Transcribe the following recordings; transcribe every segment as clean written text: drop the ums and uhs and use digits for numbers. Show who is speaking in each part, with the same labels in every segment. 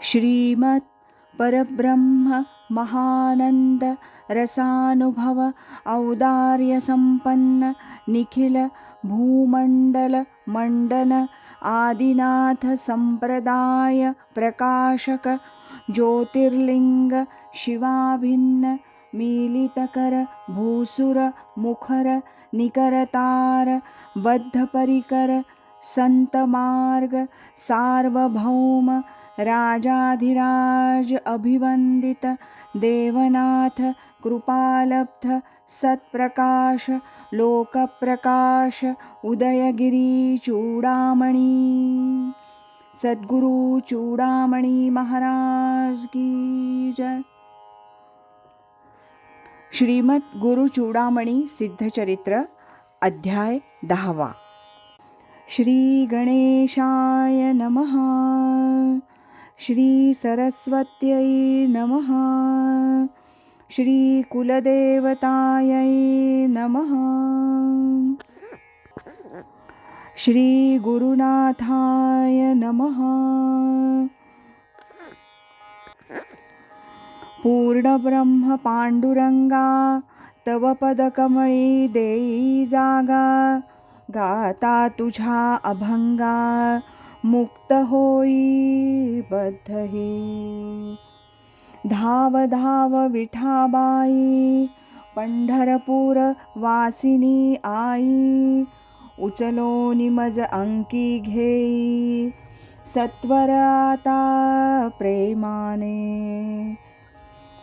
Speaker 1: श्रीमत् परब्रह्म महानंद रसानुभव औदार्य संपन्न निखिल भूमंडल मंडन आदिनाथ संप्रदाय प्रकाशक ज्योतिर्लिंग शिवाभिन्न मीलितकर भूसुर मुखर निकरतार बद्धपरिकर संतमार्ग सार्वभौम राजाधिराज अभिवंदित देवनाथ कृपालब्ध सत्प्रकाश लोकप्रकाश उदयगिरी चूडामणी सद्गुरु चूडामणी महाराज की जय। श्रीमद गुरु चूडामणी सिद्धचरित्र अध्याय 10। श्री गणेशाय नमः। श्री सरस्वत्यै नमः। श्री कुलदेवतायै नमः। श्री गुरुनाथाय नमः। पूर्णब्रह्म पांडुरंगा तव पदकमळी देई जागा गाता तुझा अभंगा मुक्त होई बद्धही। धाव धाव विठाबाई पंढरपूर वासिनी आई उचलो निमज अंकी घेई सत्वर आता प्रेमाने।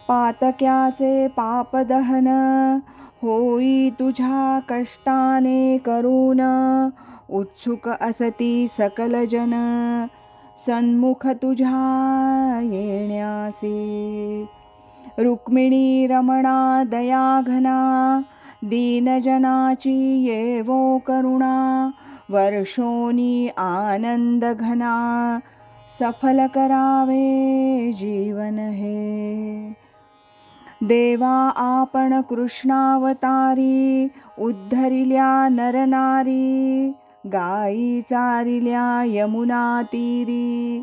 Speaker 1: पातक्याचे पापदहन होई तुझ्या कष्टाने करून उत्सुक असती सकल जन सन्मुख तुझ्या येण्यासी। रुक्मिणी रमणा दयाघना दीनजनाची येवो करुणा वर्षोनी आनंद घना सफल करावे जीवन हे। देवा आपण कृष्णावतारी उद्धरिल्या नरनारी गाई चारिल्या यमुना तीरी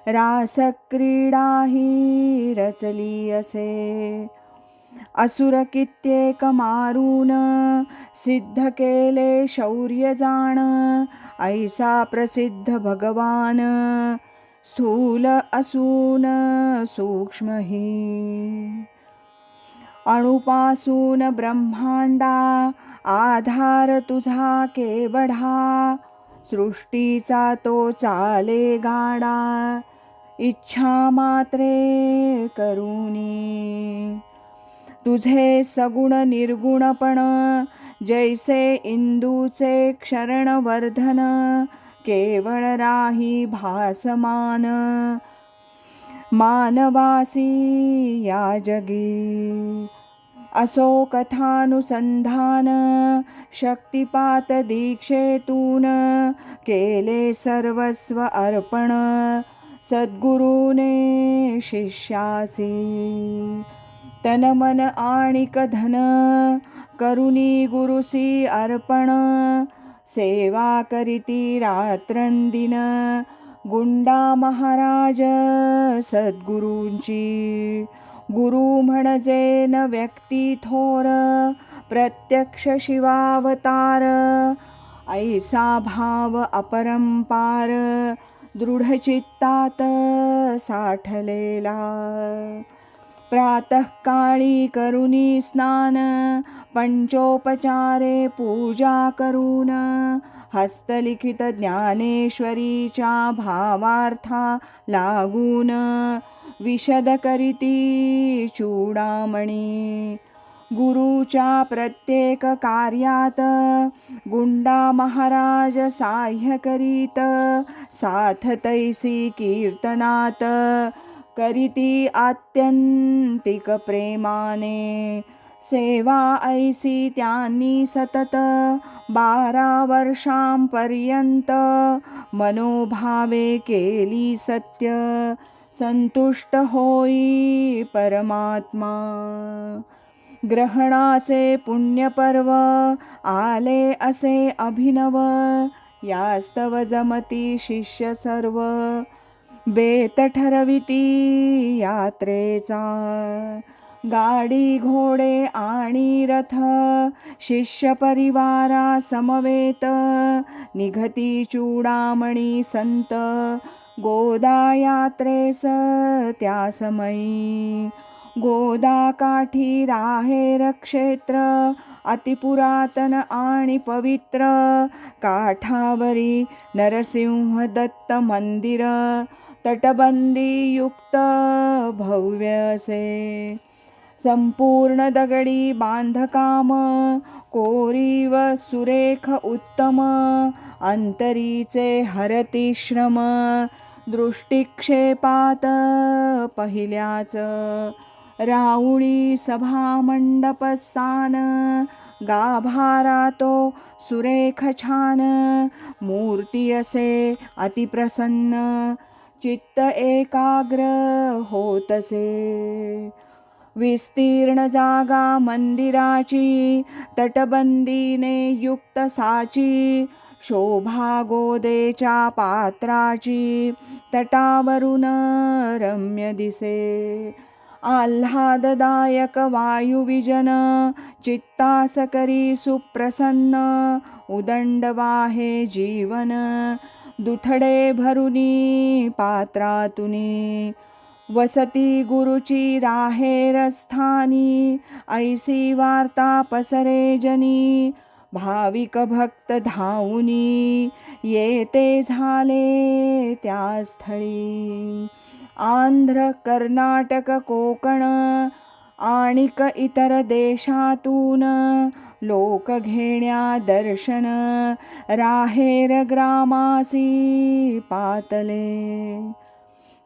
Speaker 1: रासक्रीडा ही रचली असे। असुर कित्येक मारून सिद्ध केले शौर्य जाण ऐसा प्रसिद्ध भगवान स्थूल असून सूक्ष्मही। अणुपासून ब्रह्मांडा आधार तुझा केवढा सृष्टीचा तो चाले गाडा इच्छा मात्रे करुणी। तुझे सगुण निर्गुणपण जैसे इंदूचे क्षरणवर्धन केवळ राही भासमान मानवासी या जगी। असो कथानुसंधान शक्तिपात दीक्षेतून केले सर्वस्व अर्पण सद्गुरूने शिष्यासी। तन मन आणिक धन करुणी गुरुसी अर्पण सेवा करीती रात्रंदिन गुंडा महाराज सद्गुरूंची। गुरु म्हणजे न व्यक्ती थोर प्रत्यक्ष शिवावतार ऐसा भाव अपरंपार दृढचित्तात साठलेला। प्रातःकाळी करुणी स्नान पंचोपचारे पूजा करून हस्तलिखित ज्ञानेश्वरीच्या भावार्था लागून विशद करीती चूडामणी। गुरुच्या प्रत्येक कार्यात गुंडा महाराज साह्य करीत साथ तैसी कीर्तनात करीती आत्यंतिक प्रेमाने। सेवा ऐसी त्यांनी सतत 12 वर्षांपर्यंत मनोभावे केली सत्य संतुष्ट होई परमात्मा। ग्रहणाचे पुण्यपर्व आले असे अभिनव यास्तव जमती शिष्य सर्व बेत ठरविती यात्रेचा गाडी घोडे आणि रथ शिष्य परिवारा समवेत निघती चूडामणी संत गोदा यात्रेस त्या समयी गोदा काठी राहेर क्षेत्र अतिपुरातन आणि पवित्र काठावरी नरसिंह दत्त मंदिर तटबंदी युक्त भव्य असे संपूर्ण दगडी बांधकाम कोरी व सुरेख उत्तम अंतरीचे हरती श्रम दृष्टिक्षेपात पहिल्याच राऊळी सभा मंडप स्थान गाभारा तो सुरेख छान मूर्ती असे अतिप्रसन्न चित्त एकाग्र होतसे विस्तीर्ण जागा मंदिराची तटबंदीने युक्त साची शोभा गोदेच्या पात्राची तटावरून रम्य दिसे आल्हाददायक वायुविजन चित्तास करी सुप्रसन्न उदंड वाहे जीवन दुथडे भरुनी पात्रातुनी वसती गुरुची राहेर स्थानी ऐसी वार्ता पसरे जनी भाविक भक्त धावुनी येते झाले त्या स्थळी आंध्र कर्नाटक कोकण आणिक इतर देशातून लोक घेण्या दर्शन राहेर ग्रामासी पातले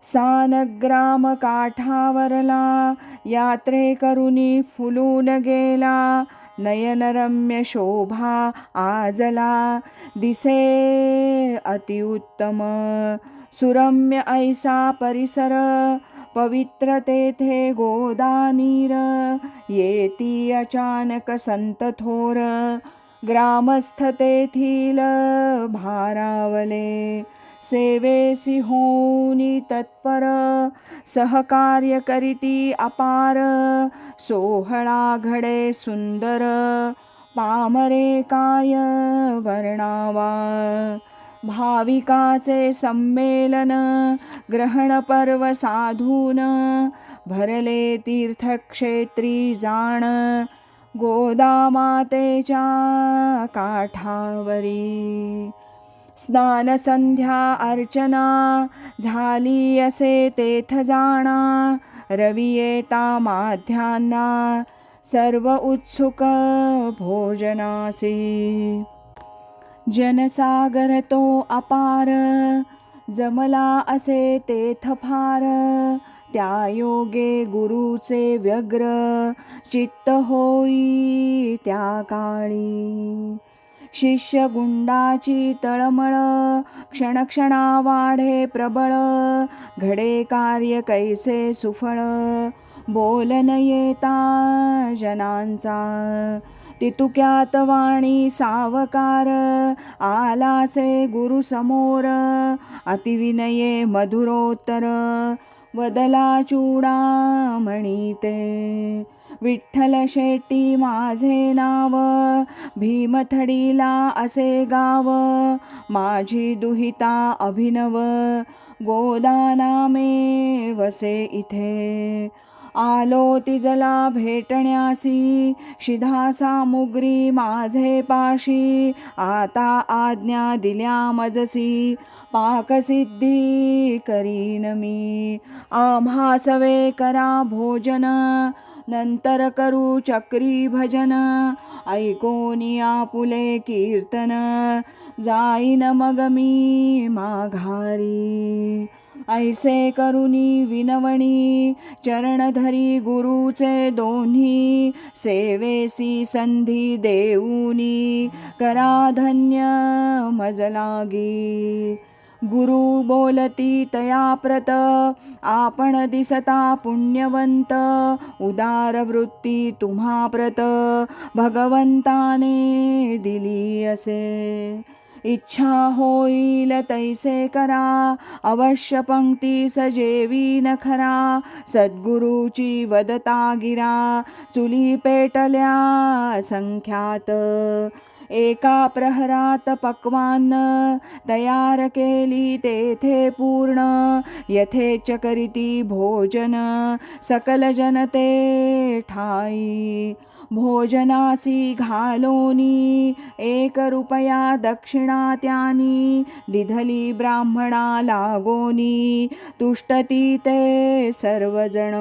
Speaker 1: सानग्राम काठावरला यात्रेकरुनी फुलून गेला नयनरम्य शोभा आजला दिसे अतिउत्तम सुरम्य ऐसा परिसर पवित्र तेथे गोदानीर येती अचानक संत थोर ग्रामस्थ तेथील भारावले सेवेसी होऊनी तत्पर सहकार्य करीती अपार सोहळा घडे सुंदर पामरे काय वर्णावा भाविकाचे संमेलन ग्रहण पर्व साधून भरले तीर्थक्षेत्री जाण गोदा मातेच्या काठावरी स्नान संध्या अर्चना झाली असे तेथ जाणा रवी येता माध्यान्हा सर्व उत्सुक भोजनासी जनसागर तो अपार जमला असे तेथ फार त्या योगे गुरुचे व्यग्र चित्त होई त्या काळी शिष्य गुंडाची तळमळ क्षणक्षणा वाढे प्रबळ घडे कार्य कैसे सुफळ बोलन येता जनांचा तितुक्यात वाणी सावकार आलासे गुरु समोर अतिविनये मधुरोत्तर वदला चूडामणी ते विठ्ठल शेट्टी माझे नाव भीमथडीला असे गाव माझी दुहिता अभिनव गोदानामे वसे इथे आलो तिजला भेटण्यासी शिधा सामुग्री माझे पाशी आता आज्ञा दिल्या मजसी पाकसिद्धी करीन मी आम्हा सवे करा भोजन नंतर करू चक्री भजन ऐकोनिया पुले कीर्तन जाईन मग मी माघारी ऐसे करुनी विनवणी चरणधरी गुरुचे दोन्ही सेवेसी संधी देऊनी करा धन्य मज लागी गुरु बोलती तयाप्रत आपण दिसता पुण्यवंत उदार वृत्ती तुम्हा प्रत भगवंताने दिली असे इच्छा होईल तैसे करा, अवश्य पंक्ती सजेवी न खरा. सद्गुरूची वदता गिरा, चुली पेटल्या संख्यात. एका प्रहरात पक्वान्न तयार केली तेथे पूर्ण. यथेच करीती भोजन सकल जनते ठाई. भोजनासी घालोनी 1 रुपया दक्षिणा त्यानी. दिधली ब्राह्मणा लागोनी, तुष्टती ते सर्वजण.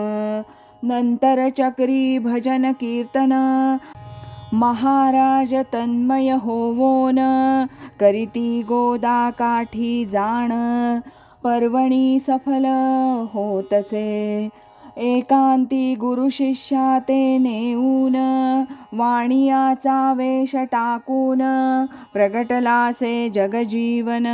Speaker 1: नंतर चक्री भजन कीर्तन, महाराज तन्मय होवोन. करीती गोदा काठी जाण, पर्वणी सफल होतसे. एकांती गुरु शिष्या ते नेऊन, वाणियाचा वेश टाकून. प्रगटलासे जगजीवन,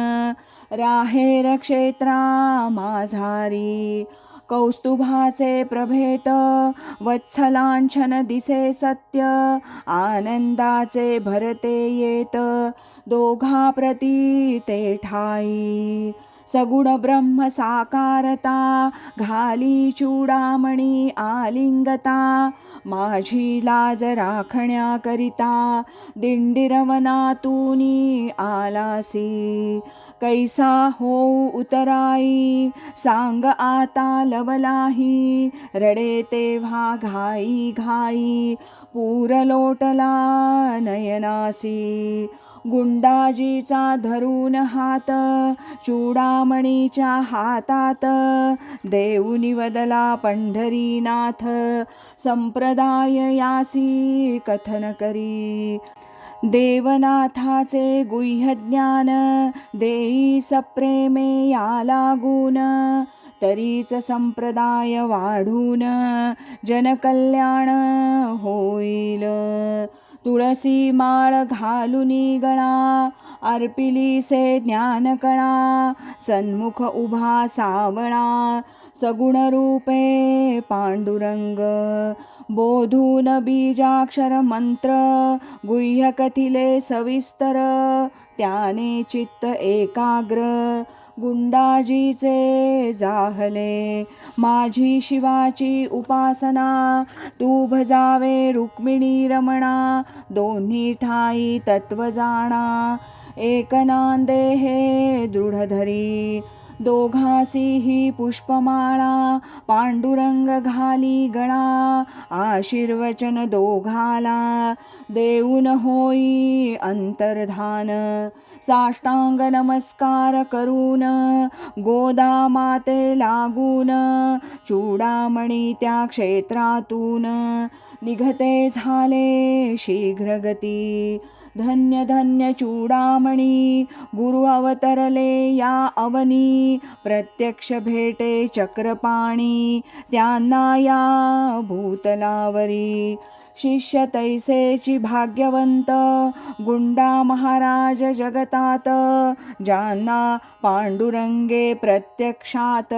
Speaker 1: राहेर क्षेत्रा माझारी. कौस्तुभाचे प्रभेत, वत्सलांछन दिसे सत्य. आनंदाचे भरते येत, दोघा प्रती ते ठाई. सगुण ब्रह्म साकारता, घाली चूडामणी आलिंगता. माझी लाज राखण्याकरिता, दिंडीरवनातूनी आलासी. कैसा होऊ उतराई, सांग आता लवलाही. रडे तेव्हा घाई घाई, पूर लोटला नयनासी. गुंडाजीचा धरून हात, चूडामणीच्या हातात. देऊनी वदला पंढरीनाथ, संप्रदाय यासी कथन करी. देवनाथाचे गुह्य ज्ञान, देई सप्रेमे या लागून. तरीच संप्रदाय वाढून, जनकल्याण होईल. तुळसी माळ घालुनी गळा, अर्पिलीसे ज्ञानकळा. सन्मुख उभा सावळा, सगुण रूपे पांडुरंग. बोधून बीजाक्षर मंत्र, गुह्य कथिले सविस्तर. त्याने चित्त एकाग्र, गुंडाजीचे जाहले. माझी शिवाची उपासना, तू भजावे रुक्मिणी रमणा. दोन्ही ठाई तत्व जाणा, एक नांदे हे दृढ धरी. दोघासीही पुष्पमाळा, पांडुरंग घाली गळा. आशीर्वचन दोघाला, देऊन होई अंतर्धान. साष्टांग नमस्कार करून, गोदा माते लागून. चूडामणी त्या क्षेत्रातून, निघते झाले शीघ्रगती. धन्य धन्य चूडामणी, गुरु अवतरले या अवनी. प्रत्यक्ष भेटे चक्रपाणी, त्यांना या भूतलावरी. शिष्य तैसेची भाग्यवंत, गुंडा महाराज जगतात. ज्यांना पांडुरंगे प्रत्यक्षात,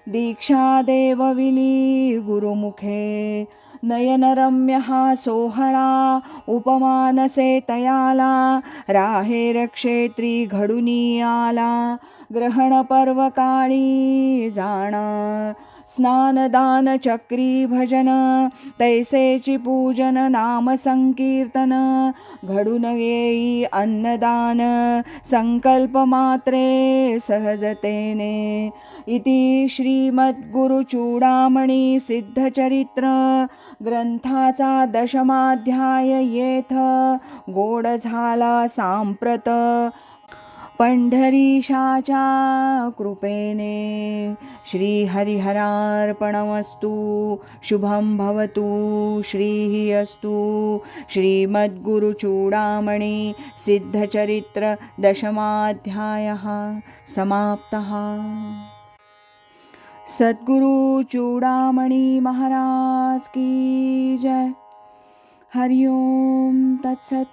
Speaker 1: दीक्षा देवविली गुरुमुखे. नयनरम्य हा सोहळा, उपमानसे तयाला. राहेर क्षेत्री घडूनी आला, ग्रहण पर्व काळी जाणा. स्नानदान चक्री भजन, तैसेची पूजन नाम संकीर्तन. घडून येई अन्नदान, संकल्प मात्रे सहजतेने. इति श्रीमद्गुरु चूडामणी सिद्धचरित्र ग्रंथाचा 10माध्याय येथ गोड झाला सांप्रत. पंढरीशाच्या कृपेने. श्री हरिहरार्पणमस्तु. शुभं भवतु. श्रीः अस्तु. श्रीमद्गुरु चूडामणी सिद्धचरित्र 10माध्यायः समाप्तः. सद्गुरु चूडामणी महाराज की जय. हरि ओम तत्सत.